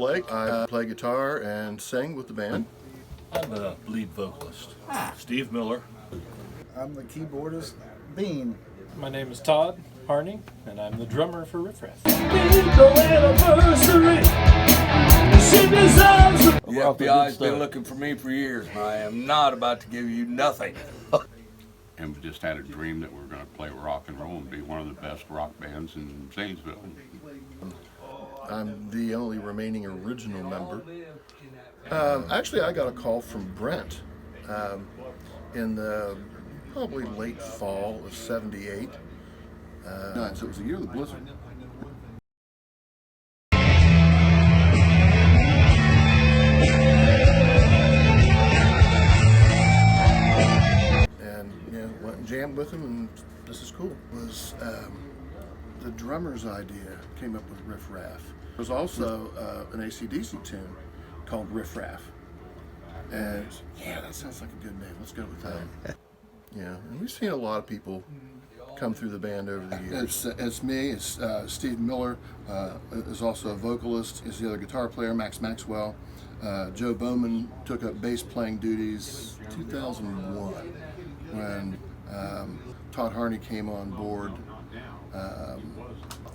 Blake. I play guitar and sing with the band. I'm the lead vocalist. Steve Miller. I'm the keyboardist, Bean. My name is Todd Harney, and I'm the drummer for Rif Raf. The FBI's been looking for me for years, and I am not about to give you nothing. And we just had a dream that we were going to play rock and roll and be one of the best rock bands in Zanesville. I'm the only remaining original member. Actually, I got a call from Brent in the probably late fall of '78. So it was the year of the blizzard. And went and jammed with him, and this is cool. It was the drummer's idea, came up with Rif Raf. There was also an AC/DC tune called Rif Raf. And yeah, that sounds like a good name. Let's go with that. Yeah, and we've seen a lot of people come through the band over the years. It's me, it's Steve Miller, is also a vocalist, is the other guitar player, Max Maxwell. Joe Bowman took up bass playing duties 2001 when Todd Harney came on board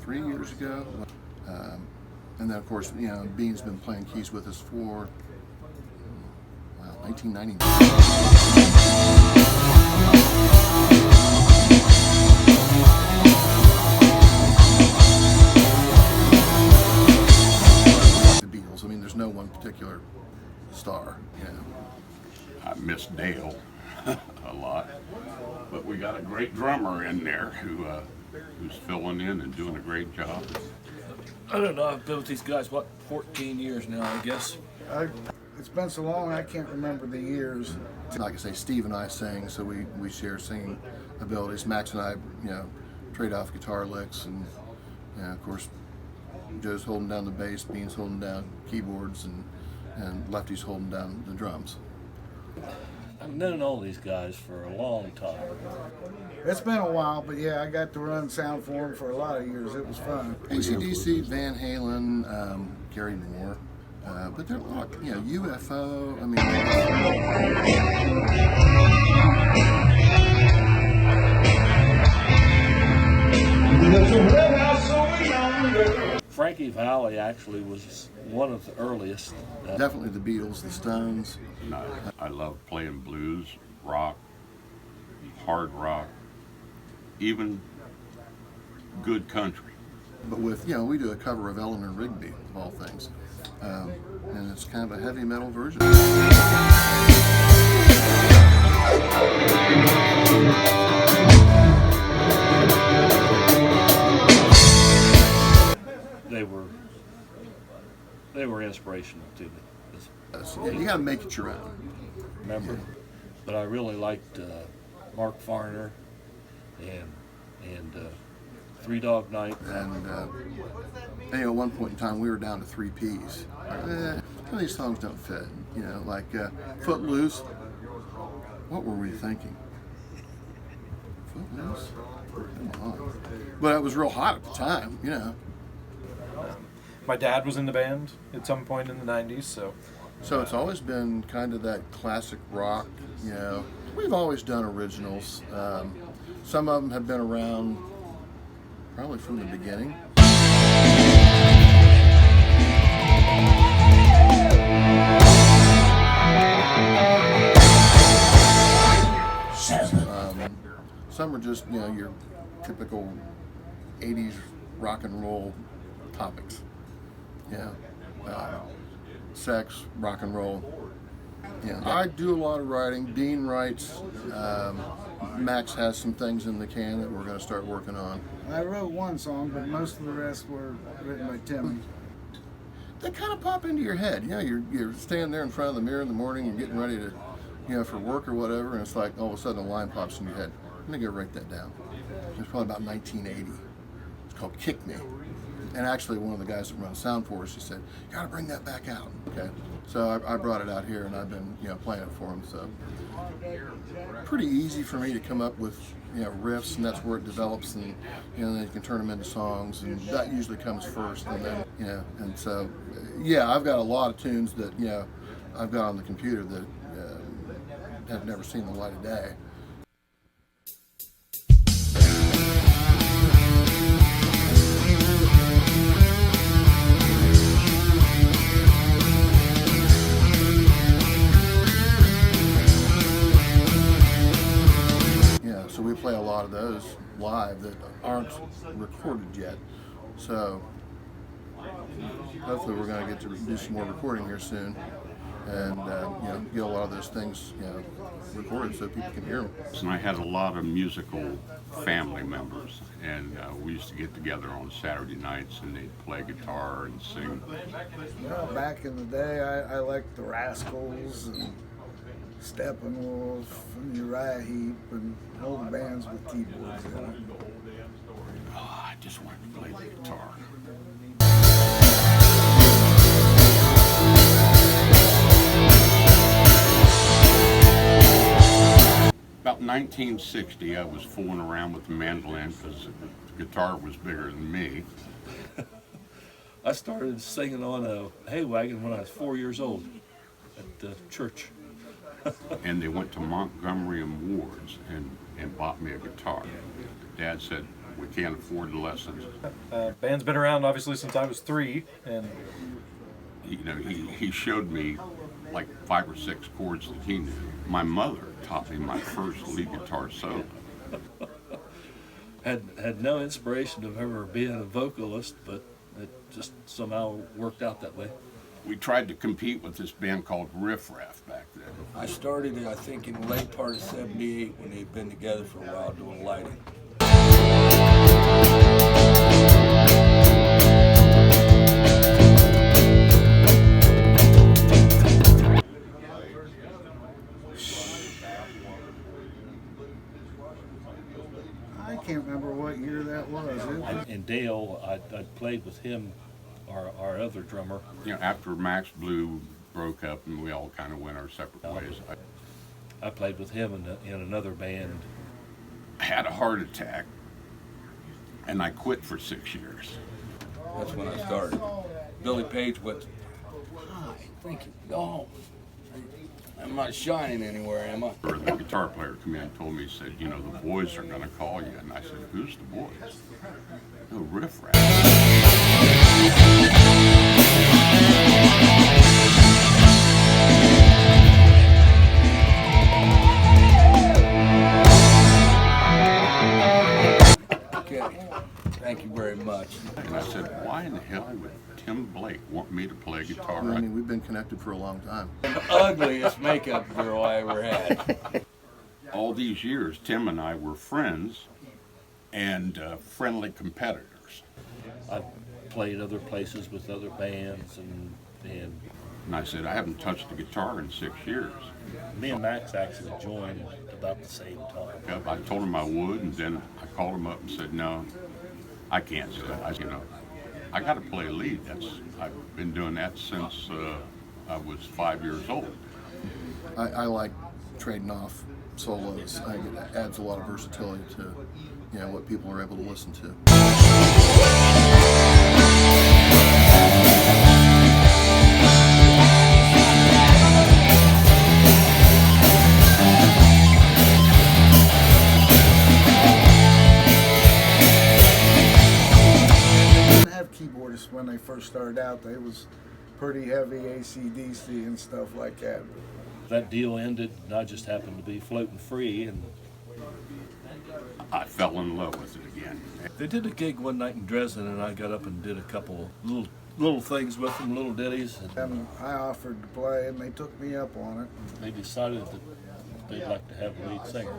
3 years ago. And then of course, Bean's been playing keys with us for 1999. The Beatles. I mean, there's no one particular star. I miss Dale a lot, but we got a great drummer in there who's filling in and doing a great job. I don't know, I've been with these guys, 14 years now, I guess. It's been so long I can't remember the years. Like I say, Steve and I sing, so we share singing abilities. Max and I, trade off guitar licks, and of course, Joe's holding down the bass, Bean's holding down keyboards, and Lefty's holding down the drums. I've known all these guys for a long time. It's been a while, but yeah, I got to run sound for them for a lot of years. It was fun. AC/DC, Van Halen, Gary Moore, but there are a lot, UFO, I mean... Frankie Valli actually was one of the earliest. Definitely the Beatles, the Stones. I love playing blues, rock, hard rock, even good country. But with, we do a cover of Eleanor Rigby, of all things. And it's kind of a heavy metal version. They were inspirational to me. You got to make it your own. Remember, but I really liked Mark Farner and Three Dog Night. And at one point in time, we were down to 3 Ps. Some of these songs don't fit. Like Footloose. What were we thinking? Footloose? Come on. But it was real hot at the time, My dad was in the band at some point in the 90s, so it's always been kind of that classic rock, We've always done originals. Some of them have been around probably from the beginning. Some are just, your typical 80s rock and roll topics. Sex, rock and roll. I do a lot of writing. Dean writes. Max has some things in the can that we're going to start working on. I wrote one song, but most of the rest were written by Timmy. They kind of pop into your head. You're standing there in front of the mirror in the morning and getting ready to, for work or whatever, and it's like all of a sudden a line pops in your head. I'm going to go write that down. It's probably about 1980. It's called Kick Me. And actually, one of the guys that runs sound for us, he said, "You got to bring that back out." Okay, so I brought it out here, and I've been playing it for him. So pretty easy for me to come up with riffs, and that's where it develops, and then you can turn them into songs, and that usually comes first, and then and so I've got a lot of tunes that I've got on the computer that have never seen the light of day. So we play a lot of those live that aren't recorded yet. So hopefully we're going to get to do some more recording here soon, and get a lot of those things recorded so people can hear them. And I had a lot of musical family members, and we used to get together on Saturday nights, and they'd play guitar and sing. Back in the day, I liked the Rascals and Steppenwolf and Uriah Heep and old bands with keyboards in it. Oh, I just wanted to play the guitar. About 1960, I was fooling around with the mandolin because the guitar was bigger than me. I started singing on a hay wagon when I was 4 years old at the church. And they went to Montgomery and Ward's and bought me a guitar. Dad said, "We can't afford the lessons." Band's been around obviously since I was 3, and He showed me like 5 or 6 chords that he knew. My mother taught me my first lead guitar solo. Had no inspiration of ever being a vocalist, but it just somehow worked out that way. We tried to compete with this band called Rif Raf back then. I started it, I think, in the late part of '78 when they'd been together for a while doing lighting. I can't remember what year that was. And Dale, I played with him, our other drummer. After Max Blue broke up and we all kind of went our separate ways, I played with him in another band. I had a heart attack and I quit for 6 years. That's when I started. Billy Page went, "Hi, thank you. Oh, I'm not shining anywhere, am I?" Or the guitar player came in and told me, he said, "The boys are going to call you." And I said, "Who's the boys?" "Oh, Rif Raf." Okay, thank you very much. And I said, "Why in the hell would Tim Blake want me to play guitar?" I mean, we've been connected for a long time. Ugliest makeup girl I ever had. All these years, Tim and I were friends and friendly competitors. I played other places with other bands, and And I said, "I haven't touched a guitar in 6 years." me and Max actually joined about the same time. I told him I would, and then I called him up and said, "No, I can't do it. I got to play lead. I've been doing that since I was 5 years old." I like trading off solos. I think it adds a lot of versatility to what people are able to listen to. Didn't have keyboardists when they first started out. They was pretty heavy AC/DC and stuff like that. That deal ended, and I just happened to be floating free, and I fell in love with it again. they did a gig one night in Dresden, and I got up and did a couple little things with them, little ditties, and And I offered to play, and they took me up on it. they decided that they'd like to have a lead singer.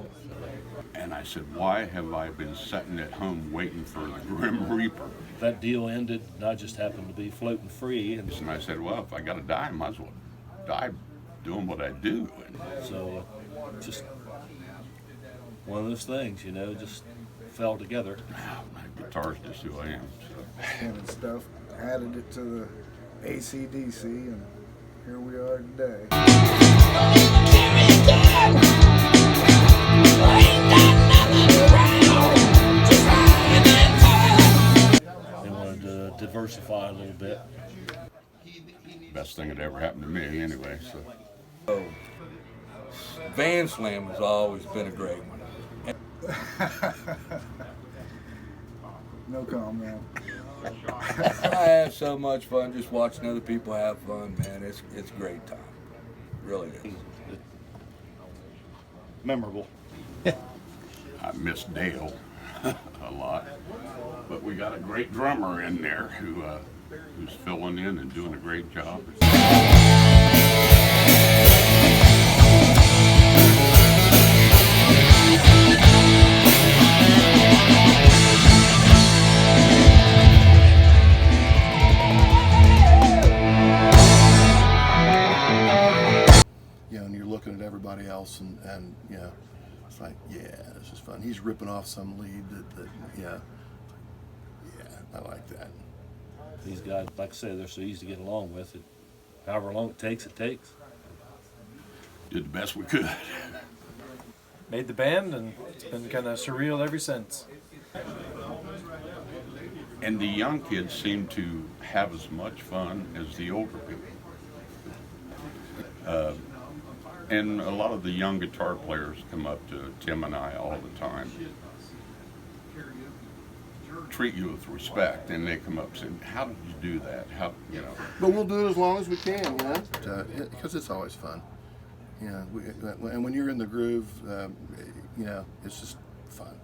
And I said, "Why have I been sitting at home waiting for the Grim Reaper?" That deal ended, and I just happened to be floating free, and And I said, "Well, if I got to die, I might as well die doing what I do." And so just one of those things, just fell together. My guitar's just who I am. So. And stuff. Added it to the AC/DC, and here we are today. They wanted to diversify a little bit. Best thing that ever happened to me, anyway. So. Van Slam has always been a great one. No comment. I have so much fun just watching other people have fun, man. It's a great time. Really is. Memorable. I miss Dale a lot, but we got a great drummer in there who's filling in and doing a great job. You know, and you're looking at everybody else, and you know, it's like, yeah, this is fun. He's ripping off some lead that yeah, I like that. These guys, like I say, they're so easy to get along with. However long it takes, it takes. Did the best we could. Made the band, and it's been kind of surreal ever since. And the young kids seem to have as much fun as the older people. And a lot of the young guitar players come up to Tim and I all the time, treat you with respect, and they come up and say, "How did you do that? How, you know?" But we'll do it as long as we can, you know, because it's always fun. You know, and when you're in the groove, you know, it's just fun.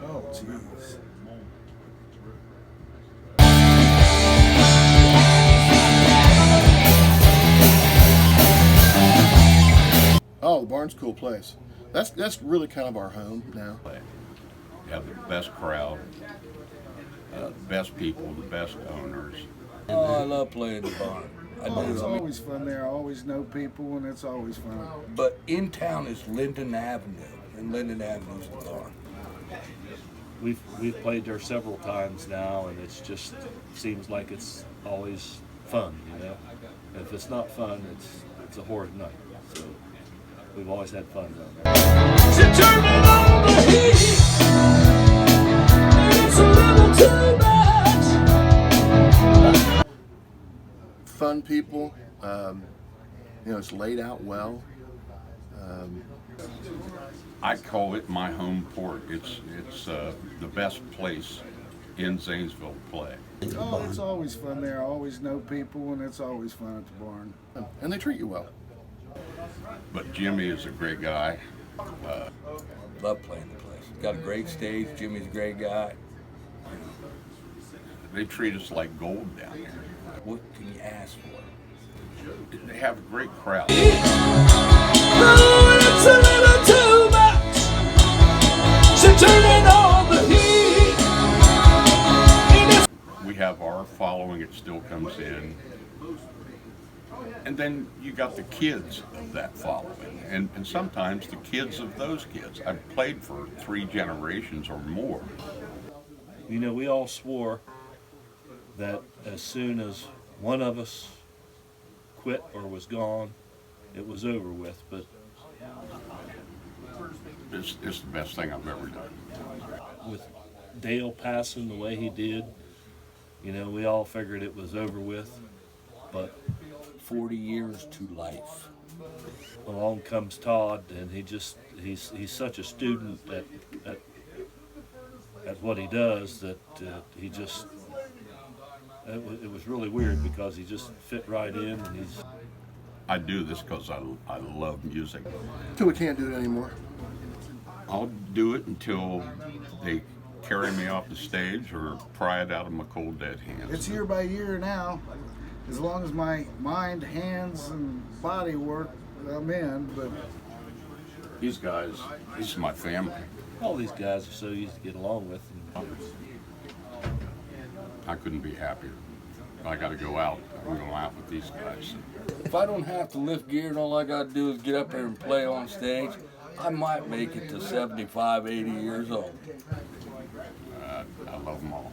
Oh, jeez. Oh, the barn's a cool place. That's really kind of our home now. You have the best crowd, the best people, the best owners. Oh, I love playing the barn. I do. It's always fun there. I always know people, and it's always fun. But in town is Linden Avenue, and Linden Avenue's the barn. We've played there several times now, and it's just seems like it's always fun, you know. And if it's not fun, it's a horrid night. So we've always had fun down there. Fun people. You know, it's laid out well. I call it my home port. It's the best place in Zanesville to play. Oh, it's always fun there. I always know people, and it's always fun at the barn. And they treat you well. But Jimmy is a great guy. Love playing the place. Got a great stage. Jimmy's a great guy. They treat us like gold down here. What can you ask for? They have a great crowd. We have our following, it still comes in. And then you got the kids of that following, and sometimes the kids of those kids. I've played for 3 generations or more. You know, we all swore that as soon as one of us quit or was gone, it was over with. But It's the best thing I've ever done. with Dale passing the way he did, you know, we all figured it was over with. But 40 years to life. along comes Todd, and he's such a student at what he does that he just it was really weird because he just fit right in, and I do this because I love music. Till we can't do it anymore. I'll do it until they carry me off the stage or pry it out of my cold dead hands. It's year by year now. As long as my mind, hands, and body work, I'm in. But These guys, this is my family. all these guys are so easy to get along with. And I couldn't be happier. I got to go out. I'm going out with these guys. If I don't have to lift gear and all I got to do is get up there and play on stage, I might make it to 75, 80 years old. I love them all.